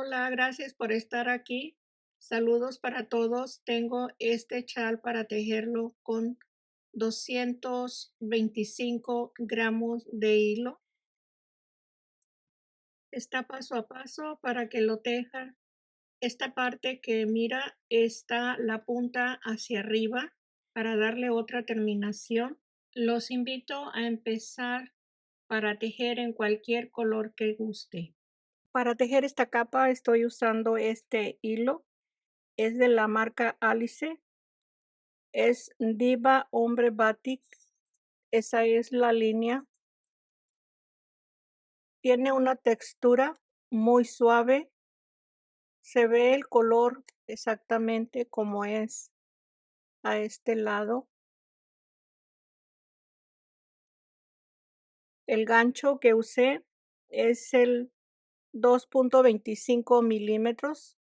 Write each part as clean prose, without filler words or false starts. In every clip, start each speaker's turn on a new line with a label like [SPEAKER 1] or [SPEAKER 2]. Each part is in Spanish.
[SPEAKER 1] Hola, gracias por estar aquí. Saludos para todos. Tengo este chal para tejerlo con 225 gramos de hilo. Está paso a paso para que lo teja. Esta parte que mira está la punta hacia arriba para darle otra terminación. Los invito a empezar para tejer en cualquier color que guste. Para tejer esta capa estoy usando este hilo. Es de la marca Alice. Es Diva Hombre Batik. Esa es la línea. Tiene una textura muy suave. Se ve el color exactamente como es a este lado. El gancho que usé es el 2.25 milímetros.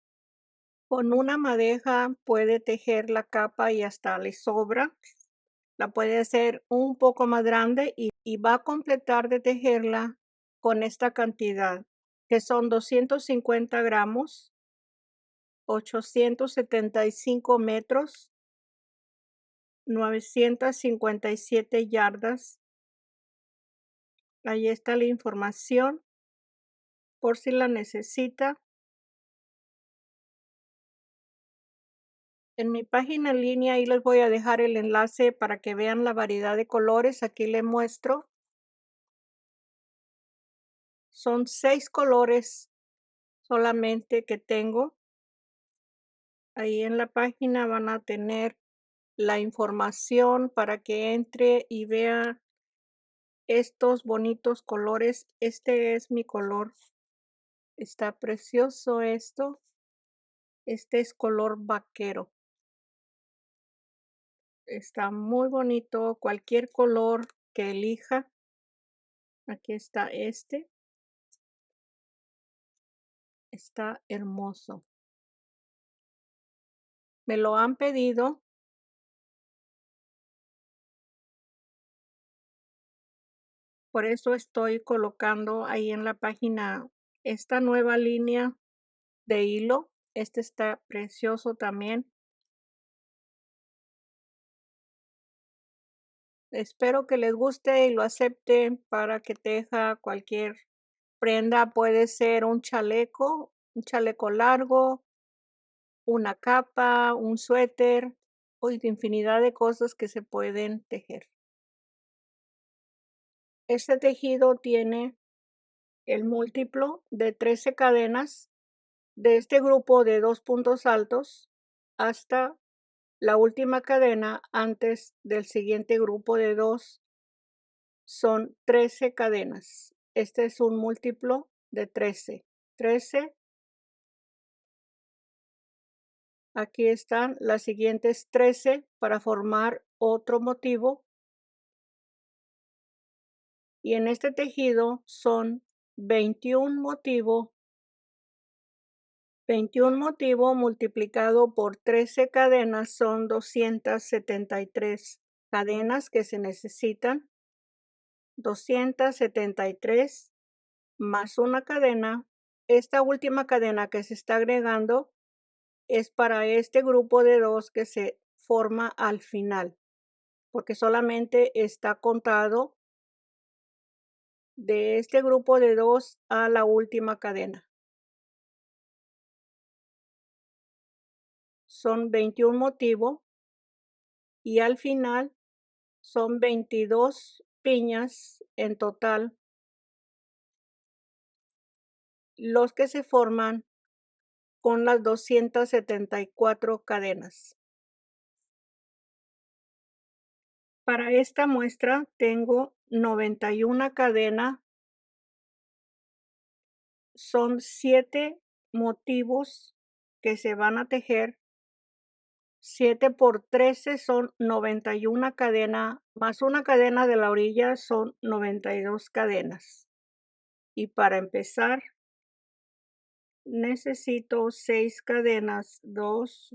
[SPEAKER 1] Con una madeja puede tejer la capa y hasta le sobra. La puede hacer un poco más grande y va a completar de tejerla con esta cantidad, que son 250 gramos, 875 metros, 957 yardas. Ahí está la información por si la necesita. En mi página en línea, ahí les voy a dejar el enlace para que vean la variedad de colores. Aquí le muestro. Son 6 colores solamente que tengo. Ahí en la página van a tener la información para que entre y vea estos bonitos colores. Este es mi color. Está precioso esto. Este es color vaquero. Está muy bonito. Cualquier color que elija. Aquí está este. Está hermoso. Me lo han pedido. Por eso estoy colocando ahí en la página esta nueva línea de hilo. Este está precioso también. Espero que les guste y lo acepten para que teja cualquier prenda. Puede ser un chaleco largo, una capa, un suéter, o infinidad de cosas que se pueden tejer. Este tejido tiene el múltiplo de 13 cadenas de este grupo de 2 puntos altos hasta la última cadena antes del siguiente grupo de 2. Son 13 cadenas. Este es un múltiplo de 13. 13. Aquí están las siguientes 13 para formar otro motivo. Y en este tejido son 21 motivo. 21 motivo multiplicado por 13 cadenas son 273 cadenas que se necesitan. 273 más una cadena. Esta última cadena que se está agregando es para este grupo de 2 que se forma al final, porque solamente está contado de este grupo de 2 a la última cadena. Son 21 motivo y al final son 22 piñas en total los que se forman con las 274 cadenas. Para esta muestra tengo 91 cadenas. Son 7 motivos que se van a tejer. 7 por 13 son 91 cadenas, más una cadena de la orilla son 92 cadenas. Y para empezar, necesito 6 cadenas, 2,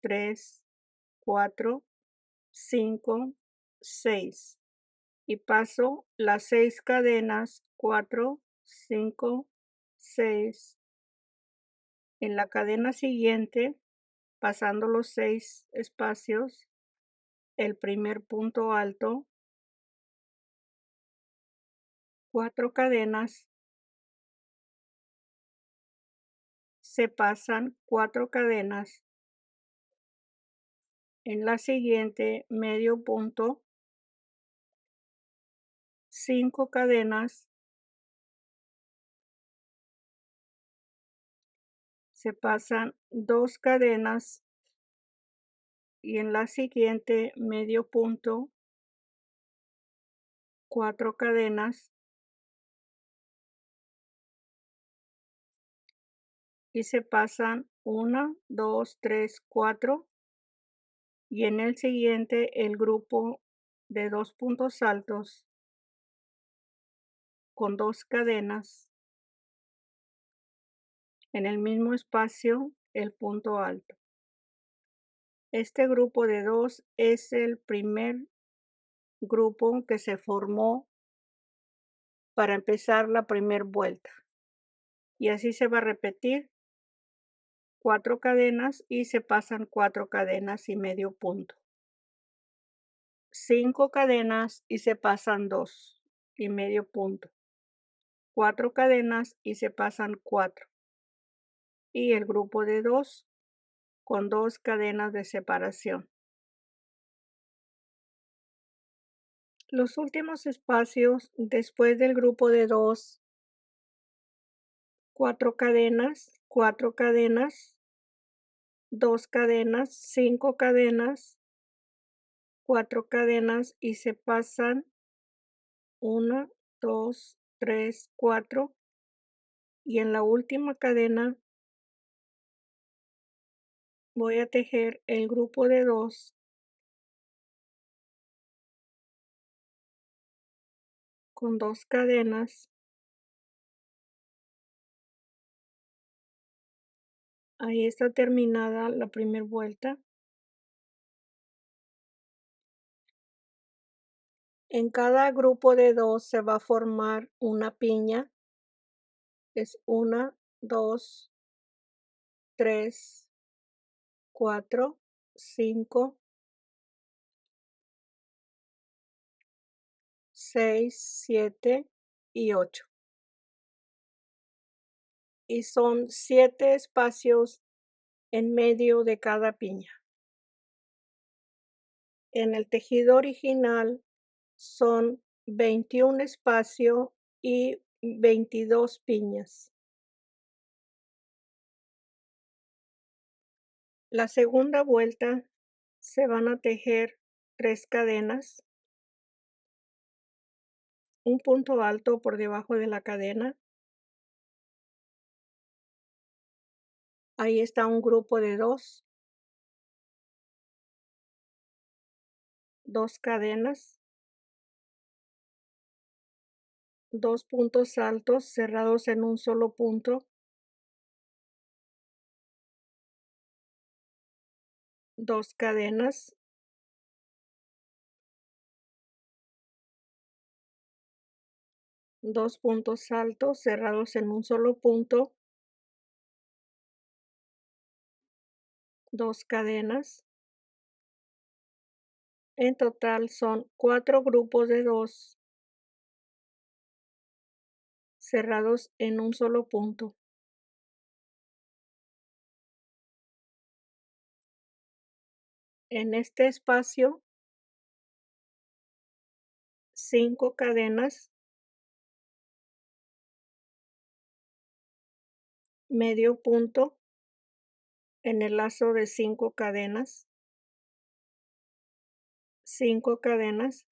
[SPEAKER 1] 3, 4, 5, 6. Y paso las 6 cadenas, 4, 5, 6, En la cadena siguiente, pasando los 6 espacios, el primer punto alto, 4 cadenas, se pasan 4 cadenas, en la siguiente medio punto, 5 cadenas, se pasan 2 cadenas y en la siguiente medio punto, 4 cadenas y se pasan 1, 2, 3, 4 y en el siguiente el grupo de 2 puntos altos con 2 cadenas, en el mismo espacio el punto alto. Este grupo de 2 es el primer grupo que se formó para empezar la primer vuelta. Y así se va a repetir 4 cadenas y se pasan 4 cadenas y medio punto. 5 cadenas y se pasan 2 y medio punto. 4 cadenas y se pasan 4. Y el grupo de 2 con 2 cadenas de separación. Los últimos espacios después del grupo de 2, 4 cadenas, 4 cadenas, 2 cadenas, 5 cadenas, 4 cadenas y se pasan 1, 2, 3, 4 y en la última cadena voy a tejer el grupo de 2 con 2 cadenas. Ahí está terminada la primera vuelta. En cada grupo de 2 se va a formar una piña. Es 1, 2, 3, 4, 5, 6, 7 y 8. Y son 7 espacios en medio de cada piña. En el tejido original son 21 espacio y 22 piñas. La segunda vuelta se van a tejer 3 cadenas, un punto alto por debajo de la cadena. Ahí está un grupo de 2, 2 cadenas, 2 puntos altos cerrados en un solo punto, 2 cadenas, 2 puntos altos cerrados en un solo punto, 2 cadenas. En total son 4 grupos de 2 cerrados en un solo punto. En este espacio, 5 cadenas, medio punto en el lazo de 5 cadenas, 5 cadenas.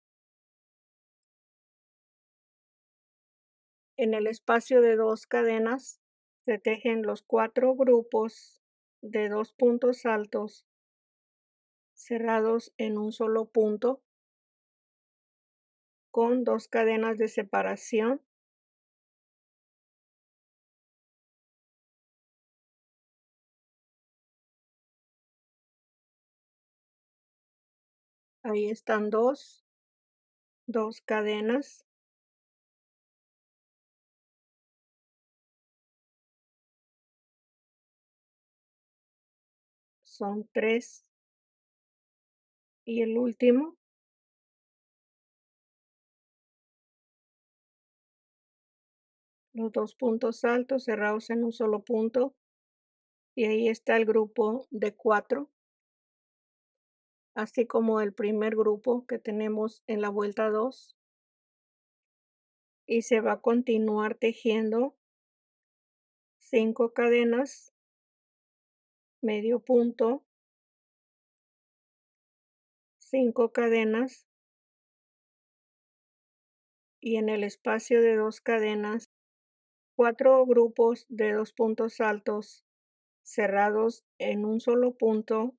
[SPEAKER 1] En el espacio de 2 cadenas se tejen los 4 grupos de 2 puntos altos cerrados en un solo punto con 2 cadenas de separación. Ahí están 2 cadenas. son 3 y el último, los 2 puntos altos cerrados en un solo punto, y ahí está el grupo de 4, así como el primer grupo que tenemos en la vuelta 2, y se va a continuar tejiendo 5 cadenas, medio punto, 5 cadenas, y en el espacio de 2 cadenas, 4 grupos de 2 puntos altos cerrados en un solo punto.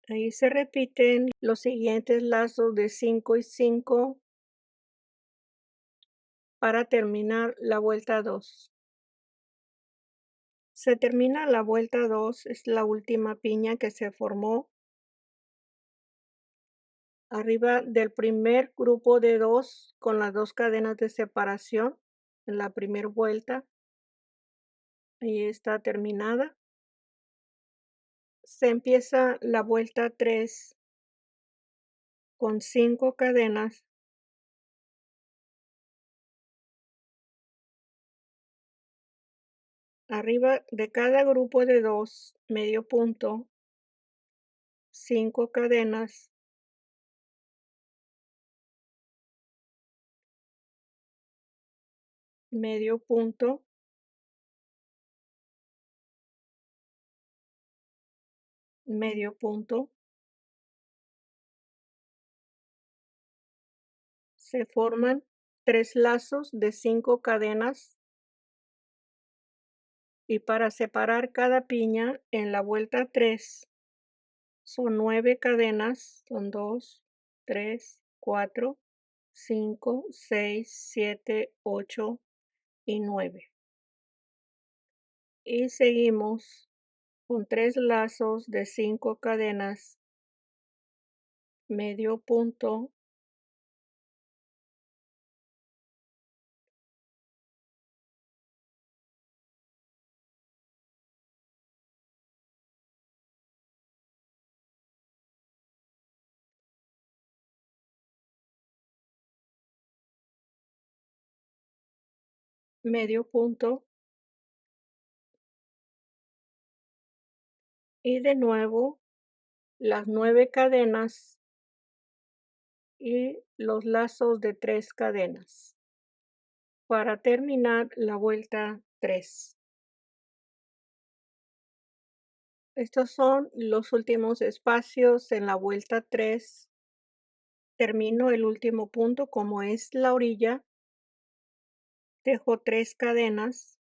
[SPEAKER 1] Ahí se repiten los siguientes lazos de 5 y 5 para terminar la vuelta 2. Se termina la vuelta 2, es la última piña que se formó arriba del primer grupo de 2 con las 2 cadenas de separación en la primera vuelta. Ahí está terminada. Se empieza la vuelta 3 con 5 cadenas. Arriba de cada grupo de 2, medio punto, 5 cadenas, medio punto, medio punto. Se forman 3 lazos de 5 cadenas, y para separar cada piña en la vuelta 3 son 9 cadenas, son 2, 3, 4, 5, 6, 7, 8 y 9. Y seguimos con 3 lazos de 5 cadenas, medio punto, medio punto, y de nuevo las 9 cadenas y los lazos de 3 cadenas para terminar la vuelta 3. Estos son los últimos espacios en la vuelta 3. Termino el último punto como es la orilla, dejo 3 cadenas,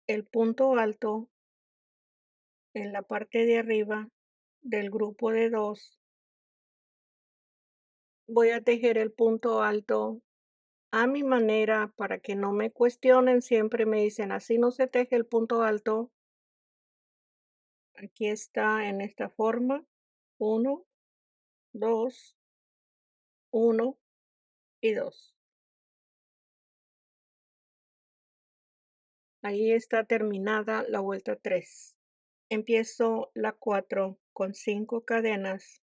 [SPEAKER 1] el punto alto en la parte de arriba del grupo de 2. Voy a tejer el punto alto a mi manera para que no me cuestionen, siempre me dicen: "Así no se teje el punto alto". Aquí está en esta forma, 1, 2, 1 y 2. Ahí está terminada la vuelta 3. Empiezo la 4 con 5 cadenas,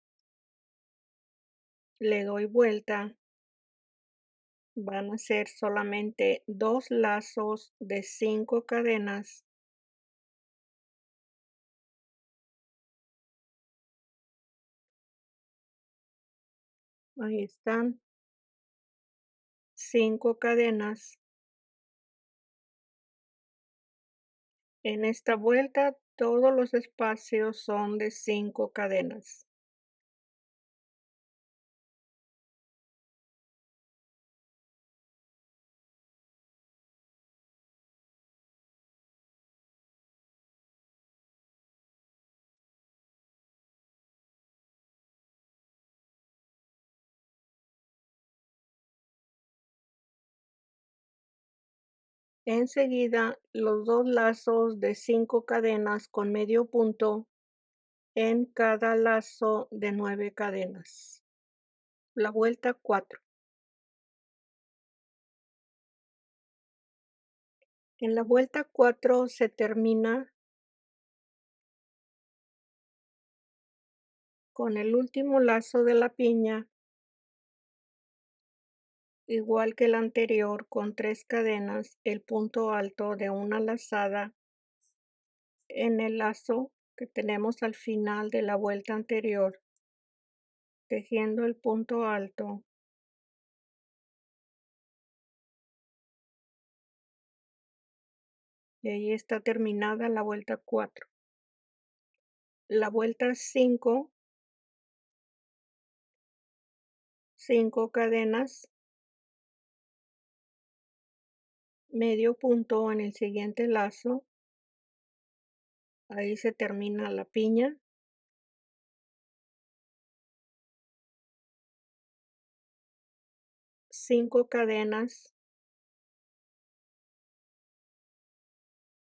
[SPEAKER 1] le doy vuelta, van a ser solamente 2 lazos de 5 cadenas. Ahí están, 5 cadenas. En esta vuelta todos los espacios son de 5 cadenas. Enseguida, los 2 lazos de 5 cadenas con medio punto en cada lazo de 9 cadenas. La vuelta 4. En la vuelta 4 se termina con el último lazo de la piña, igual que el anterior, con 3 cadenas, el punto alto de una lazada en el lazo que tenemos al final de la vuelta anterior, tejiendo el punto alto. Y ahí está terminada la vuelta 4. La vuelta 5, 5 cadenas, medio punto en el siguiente lazo, ahí se termina la piña. 5 cadenas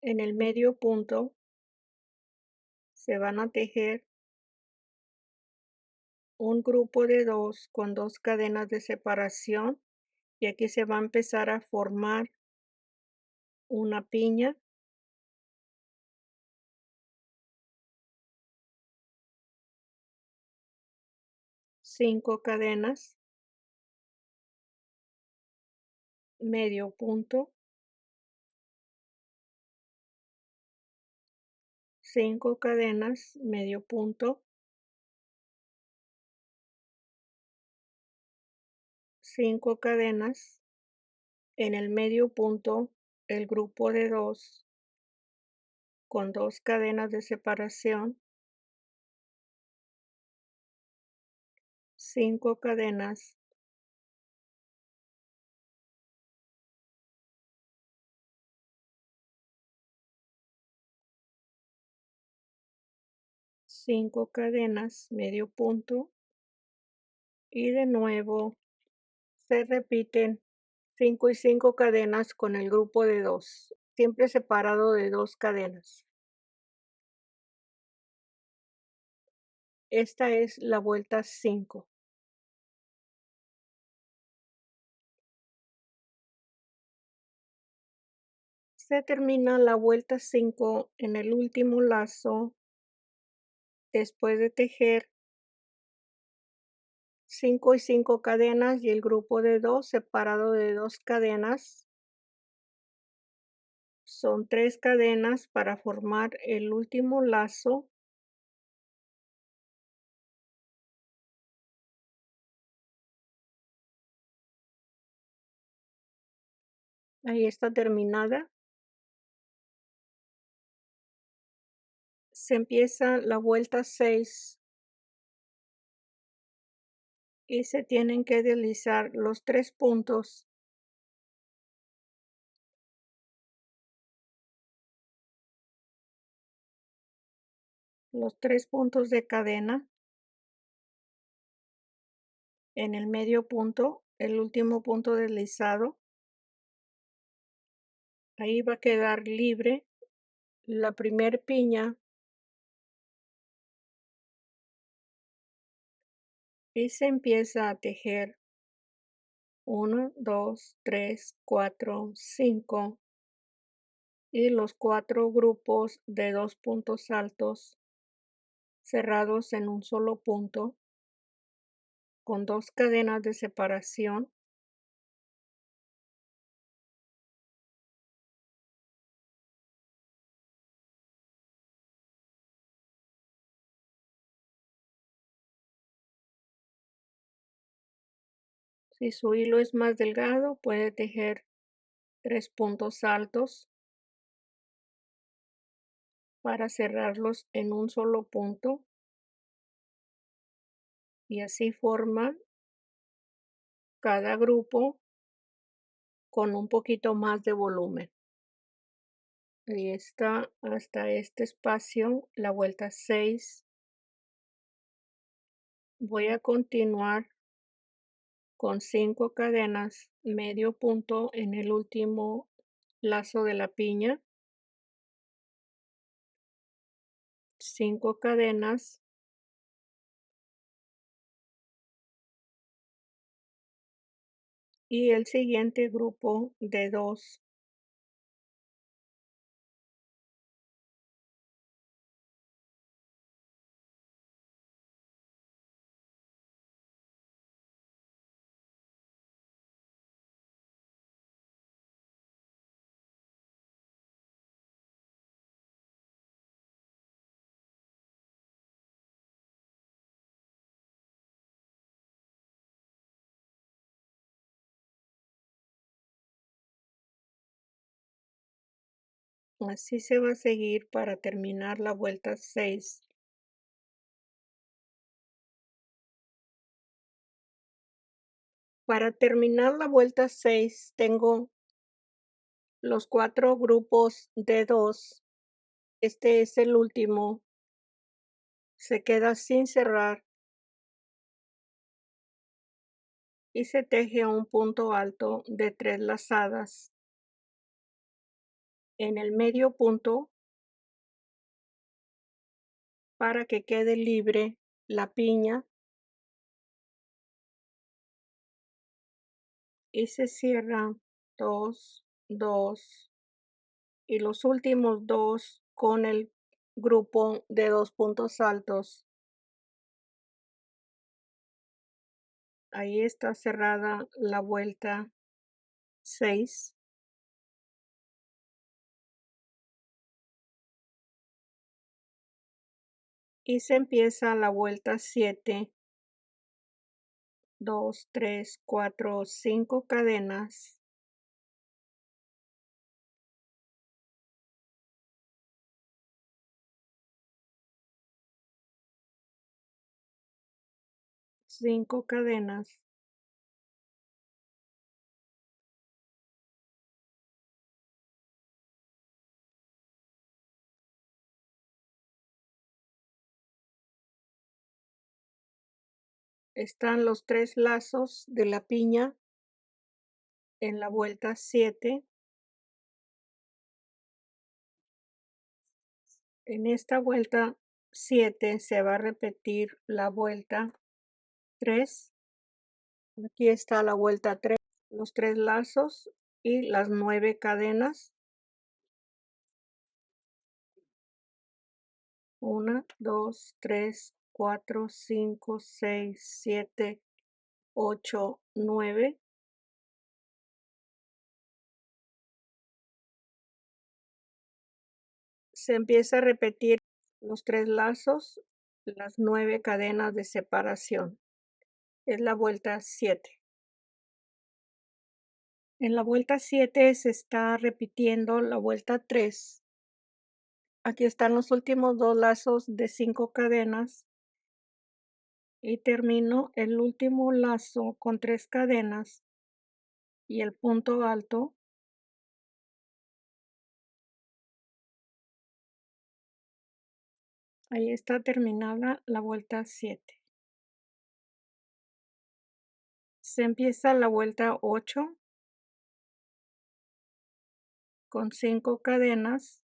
[SPEAKER 1] en el medio punto, se van a tejer un grupo de 2 con 2 cadenas de separación, y aquí se va a empezar a formar una piña. 5 cadenas, medio punto, 5 cadenas, medio punto, 5 cadenas, en el medio punto, el grupo de 2 con 2 cadenas de separación, 5 cadenas, 5 cadenas, medio punto, y de nuevo se repiten 5 y 5 cadenas con el grupo de 2, siempre separado de 2 cadenas. Esta es la vuelta 5. Se termina la vuelta 5 en el último lazo, después de tejer 5 y 5 cadenas y el grupo de 2 separado de 2 cadenas. Son 3 cadenas para formar el último lazo. Ahí está terminada. Se empieza la vuelta 6 y se tienen que deslizar los 3 puntos. Los 3 puntos de cadena en el medio punto, el último punto deslizado. Ahí va a quedar libre la primer piña y se empieza a tejer 1, 2, 3, 4, 5 y los 4 grupos de 2 puntos altos cerrados en un solo punto con 2 cadenas de separación. Si su hilo es más delgado, puede tejer 3 puntos altos para cerrarlos en un solo punto, y así forma cada grupo con un poquito más de volumen. Ahí está hasta este espacio, la vuelta 6. Voy a continuar con 5 cadenas, medio punto en el último lazo de la piña, 5 cadenas, y el siguiente grupo de 2. Así se va a seguir para terminar la vuelta 6. Para terminar la vuelta 6 tengo los 4 grupos de 2. Este es el último. Se queda sin cerrar y se teje un punto alto de 3 lazadas. En el medio punto para que quede libre la piña y se cierra 2, 2 y los últimos 2 con el grupo de 2 puntos altos. Ahí está cerrada la vuelta 6. Y se empieza la vuelta 7, 2, 3, 4, 5 cadenas. Cinco cadenas. Están los 3 lazos de la piña en la vuelta 7. En esta vuelta 7 se va a repetir la vuelta 3. Aquí está la vuelta 3, los 3 lazos y las 9 cadenas. 1, 2, 3, 4, 5, 6, 7, 8, 9. Se empieza a repetir los 3 lazos, las 9 cadenas de separación. Es la vuelta 7. En la vuelta 7 se está repitiendo la vuelta 3. Aquí están los últimos 2 lazos de 5 cadenas y termino el último lazo con 3 cadenas y el punto alto. Ahí está terminada la vuelta 7. Se empieza la vuelta 8 con 5 cadenas,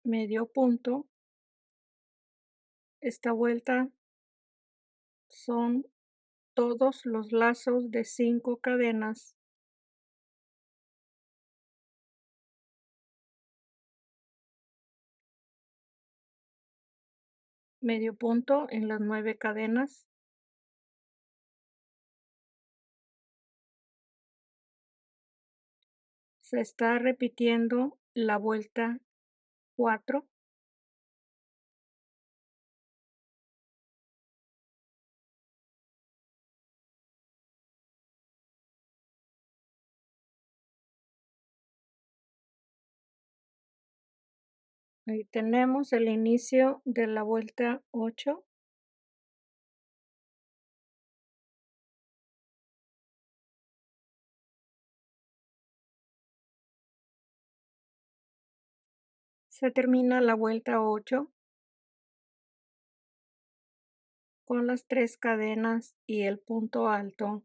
[SPEAKER 1] medio punto. Esta vuelta son todos los lazos de 5 cadenas. Medio punto en las 9 cadenas. Se está repitiendo la vuelta 4. Ahí tenemos el inicio de la vuelta 8. Se termina la vuelta 8 con las 3 cadenas y el punto alto.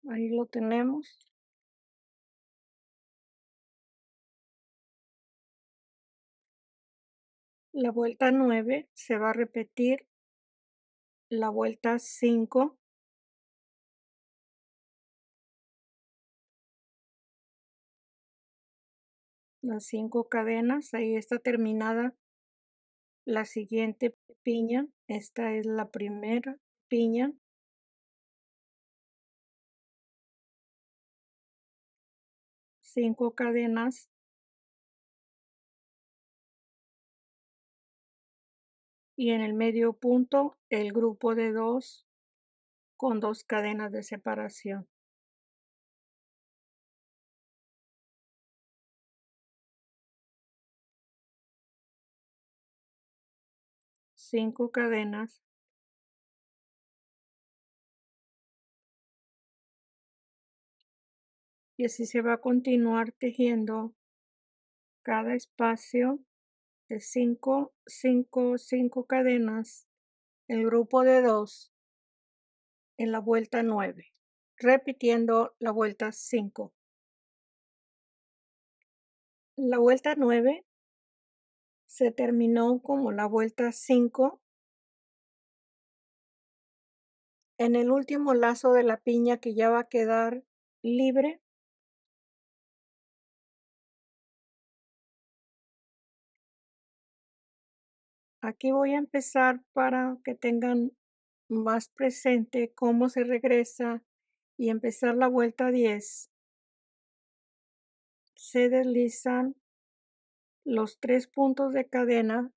[SPEAKER 1] Ahí lo tenemos. La vuelta 9 se va a repetir la vuelta 5, las 5 cadenas, ahí está terminada la siguiente piña, esta es la primera piña, 5 cadenas y en el medio punto el grupo de 2 con 2 cadenas de separación, 5 cadenas y así se va a continuar tejiendo cada espacio de 5, 5, 5 cadenas, el grupo de 2 en la vuelta 9, repitiendo la vuelta 5. La vuelta 9 se terminó como la vuelta 5 en el último lazo de la piña que ya va a quedar libre. Aquí voy a empezar para que tengan más presente cómo se regresa y empezar la vuelta 10. Se deslizan los 3 puntos de cadena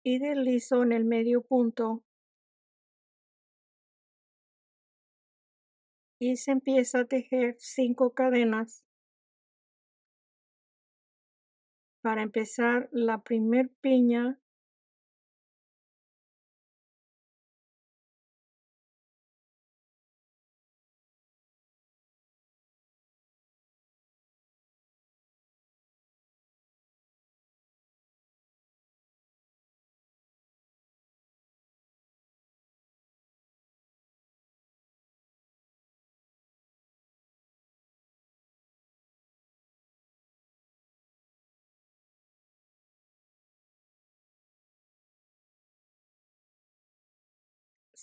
[SPEAKER 1] y deslizo en el medio punto y se empieza a tejer 5 cadenas para empezar la primer piña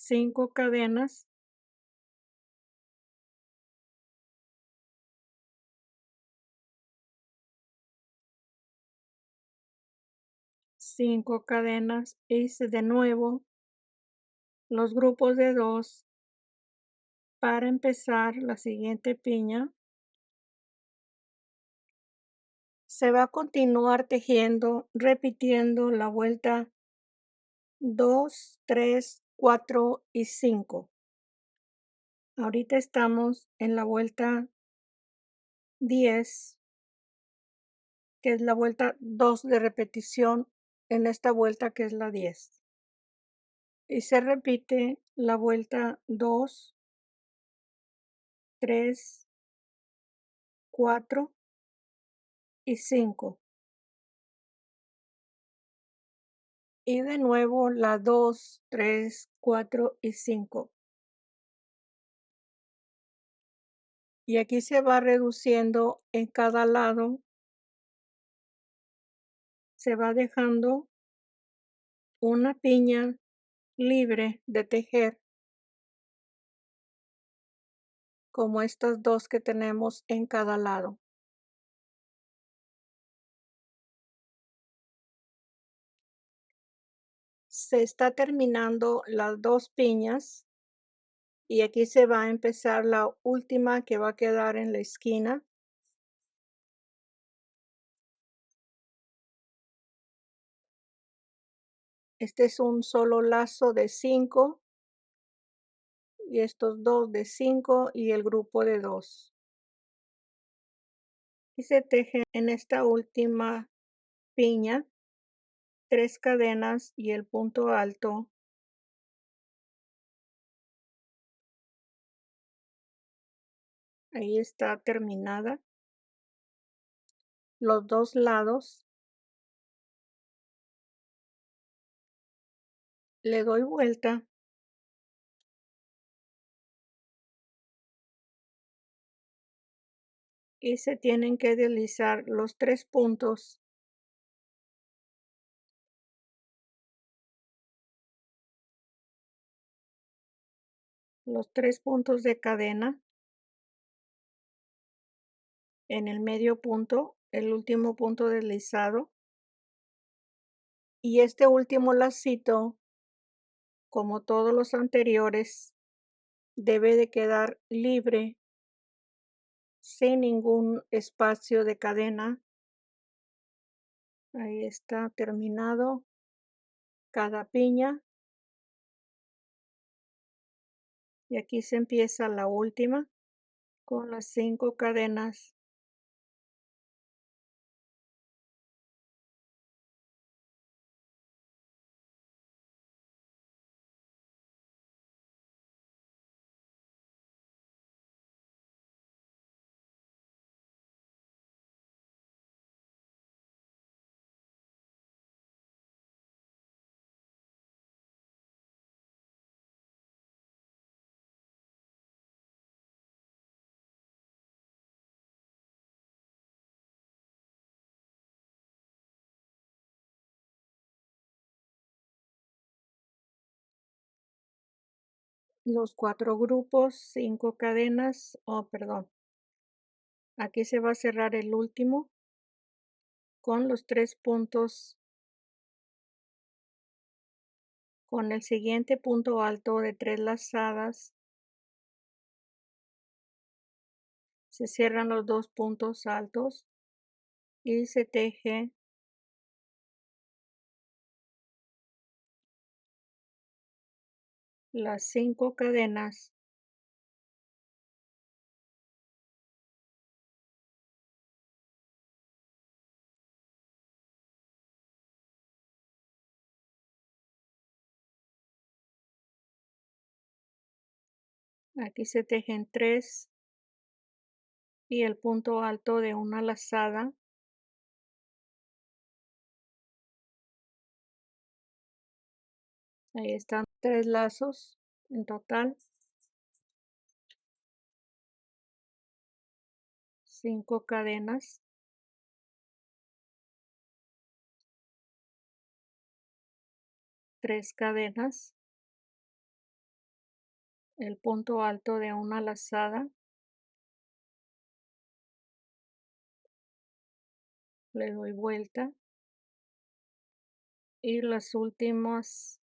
[SPEAKER 1] cinco cadenas, cinco cadenas, hice de nuevo los grupos de 2 para empezar la siguiente piña. Se va a continuar tejiendo, repitiendo la vuelta 2, 3, 4 y 5. Ahorita estamos en la vuelta 10, que es la vuelta 2 de repetición en esta vuelta que es la 10. Y se repite la vuelta 2, 3, 4 y 5. Y de nuevo la 2, 3, 4 y 5. Y aquí se va reduciendo en cada lado, se va dejando una piña libre de tejer, como estas 2 que tenemos en cada lado. Se está terminando las 2 piñas y aquí se va a empezar la última que va a quedar en la esquina. Este es un solo lazo de 5 y estos 2 de 5 y el grupo de 2. Y se teje en esta última piña 3 cadenas y el punto alto. Ahí está terminada. Los 2 lados. Le doy vuelta y se tienen que deslizar los 3 puntos, de cadena en el medio punto, el último punto deslizado, y este último lacito, como todos los anteriores, debe de quedar libre, sin ningún espacio de cadena. Ahí está terminado cada piña, y aquí se empieza la última con las 5 cadenas. Los 4 grupos, 5 cadenas, oh, perdón, aquí se va a cerrar el último con los 3 puntos, con el siguiente punto alto de 3 lazadas, se cierran los 2 puntos altos y se teje las 5 cadenas. Aquí se tejen 3 y el punto alto de una lazada. Ahí están 3 lazos en total, 5 cadenas, 3 cadenas, el punto alto de una lazada, le doy vuelta y las últimas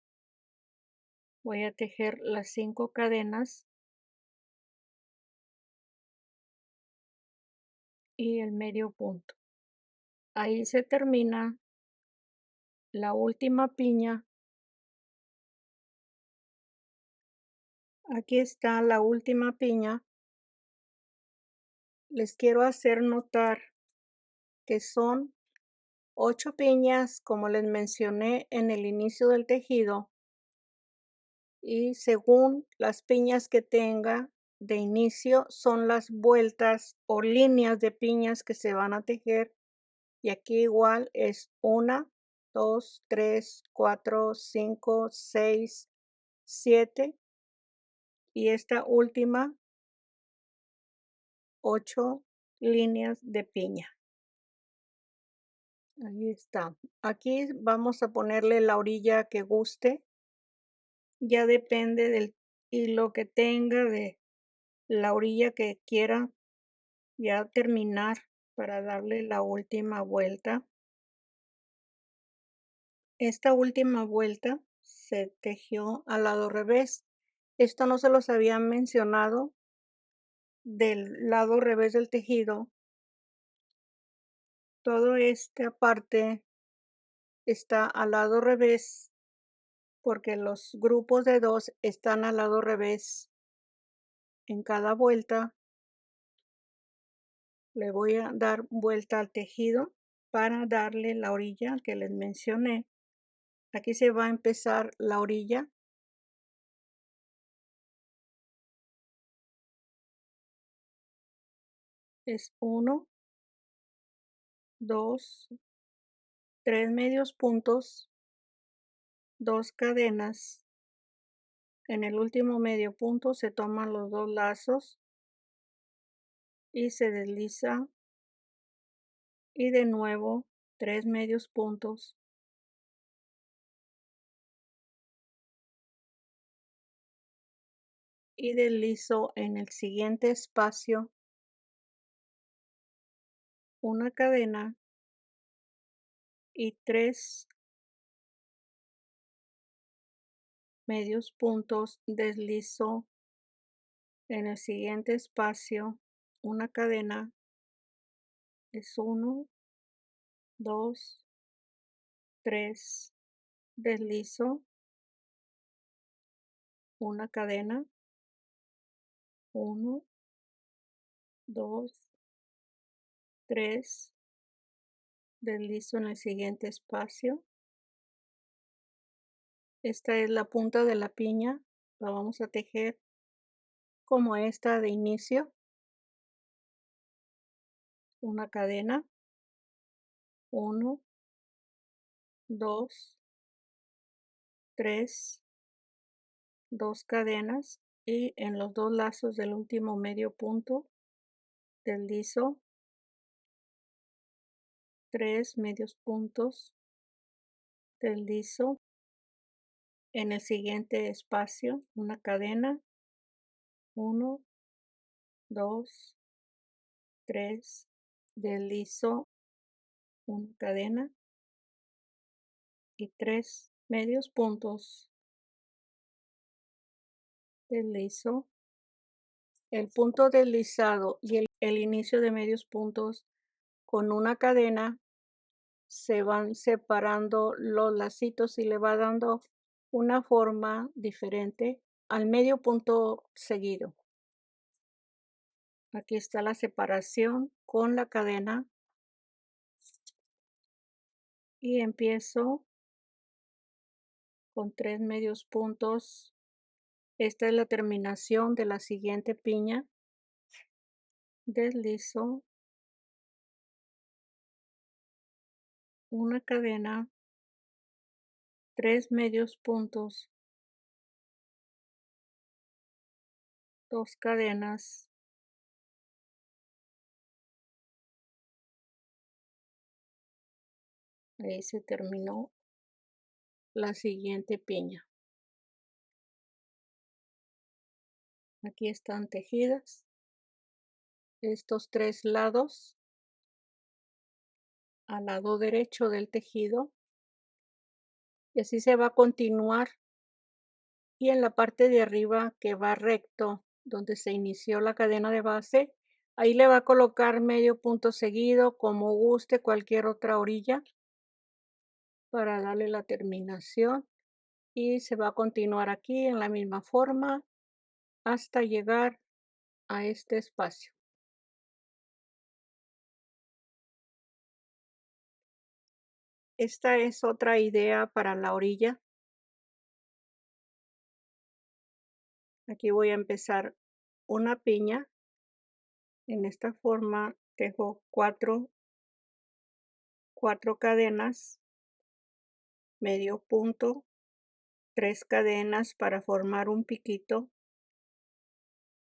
[SPEAKER 1] voy a tejer las 5 cadenas y el medio punto. Ahí se termina la última piña. Aquí está la última piña. Les quiero hacer notar que son 8 piñas, como les mencioné en el inicio del tejido, y según las piñas que tenga de inicio son las vueltas o líneas de piñas que se van a tejer, y aquí igual es 1, 2, 3, 4, 5, 6, 7 y esta última 8 líneas de piña. Ahí está. Aquí vamos a ponerle la orilla que guste. Ya depende del hilo que tenga, de la orilla que quiera ya terminar para darle la última vuelta. Esta última vuelta se tejió al lado revés. Esto no se los había mencionado. Del lado revés del tejido, toda esta parte está al lado revés porque los grupos de 2 están al lado revés. En cada vuelta le voy a dar vuelta al tejido para darle la orilla que les mencioné. Aquí se va a empezar la orilla. Es 1, 2, 3 medios puntos, 2 cadenas. En el último medio punto se toman los 2 lazos y se desliza, y de nuevo 3 medios puntos, y deslizo en el siguiente espacio una cadena y 3 medios puntos, deslizo en el siguiente espacio una cadena, es 1, 2, 3, deslizo una cadena, 1, 2, 3, deslizo en el siguiente espacio. Esta es la punta de la piña, la vamos a tejer como esta de inicio, una cadena, 1, 2, 3, 2 cadenas, y en los 2 lazos del último medio punto deslizo 3 medios puntos, deslizo en el siguiente espacio una cadena, 1, 2, 3, deslizo una cadena y 3 medios puntos, deslizo. El punto deslizado y el inicio de medios puntos con una cadena se van separando los lacitos y le va dando una forma diferente al medio punto seguido. Aquí está la separación con la cadena y empiezo con 3 medios puntos. Esta es la terminación de la siguiente piña. Deslizo una cadena, 3 medios puntos, 2 cadenas, ahí se terminó la siguiente piña. Aquí están tejidas estos 3 lados al lado derecho del tejido, y así se va a continuar. Y en la parte de arriba que va recto donde se inició la cadena de base, ahí le va a colocar medio punto seguido como guste, cualquier otra orilla para darle la terminación, y se va a continuar aquí en la misma forma hasta llegar a este espacio. Esta es otra idea para la orilla. Aquí voy a empezar una piña. En esta forma tejo 4 cadenas, medio punto, 3 cadenas para formar un piquito,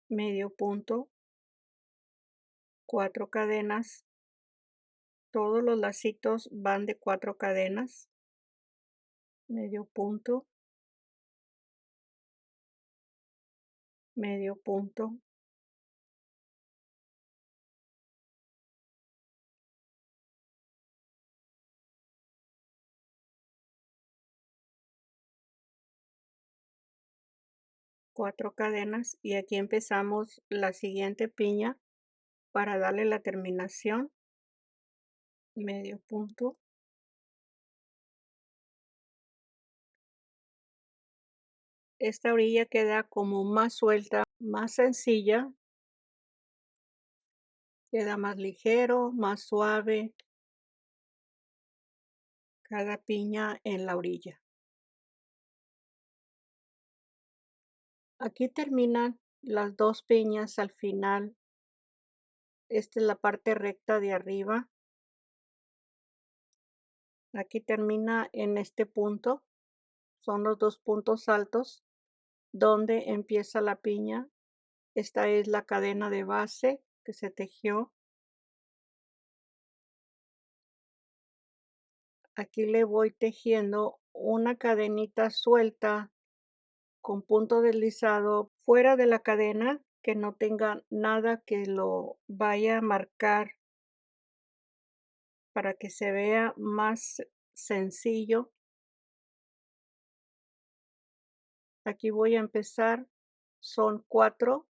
[SPEAKER 1] medio punto, 4 cadenas. Todos los lacitos van de 4 cadenas, medio punto, medio punto, 4 cadenas, y aquí empezamos la siguiente piña para darle la terminación, medio punto. Esta orilla queda como más suelta, más sencilla, queda más ligero, más suave cada piña en la orilla. Aquí terminan las 2 piñas al final. Esta es la parte recta de arriba. Aquí termina en este punto. Son los 2 puntos altos donde empieza la piña. Esta es la cadena de base que se tejió. Aquí le voy tejiendo una cadenita suelta con punto deslizado fuera de la cadena, que no tenga nada que lo vaya a marcar para que se vea más sencillo. Aquí voy a empezar, son 4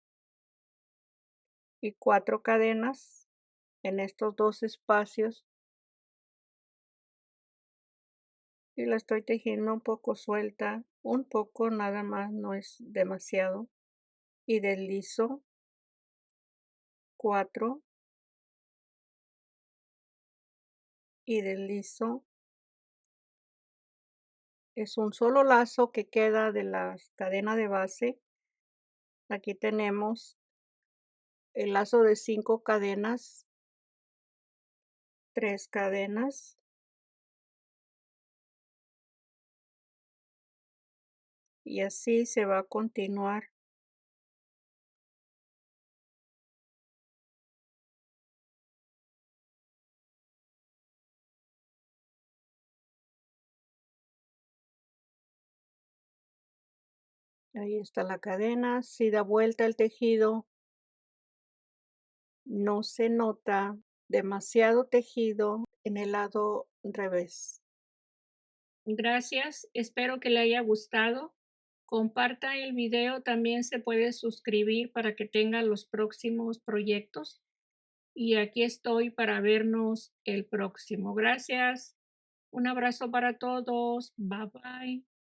[SPEAKER 1] y 4 cadenas en estos 2 espacios y la estoy tejiendo un poco suelta, un poco nada más, no es demasiado, y deslizo 4 y deslizo. Es un solo lazo que queda de la cadena de base. Aquí tenemos el lazo de 5 cadenas, 3 cadenas y así se va a continuar. Ahí está la cadena, si da vuelta el tejido, no se nota demasiado tejido en el lado revés. Gracias, espero que le haya gustado. Comparta el video, también se puede suscribir para que tenga los próximos proyectos. Y aquí estoy para vernos el próximo. Gracias. Un abrazo para todos. Bye bye.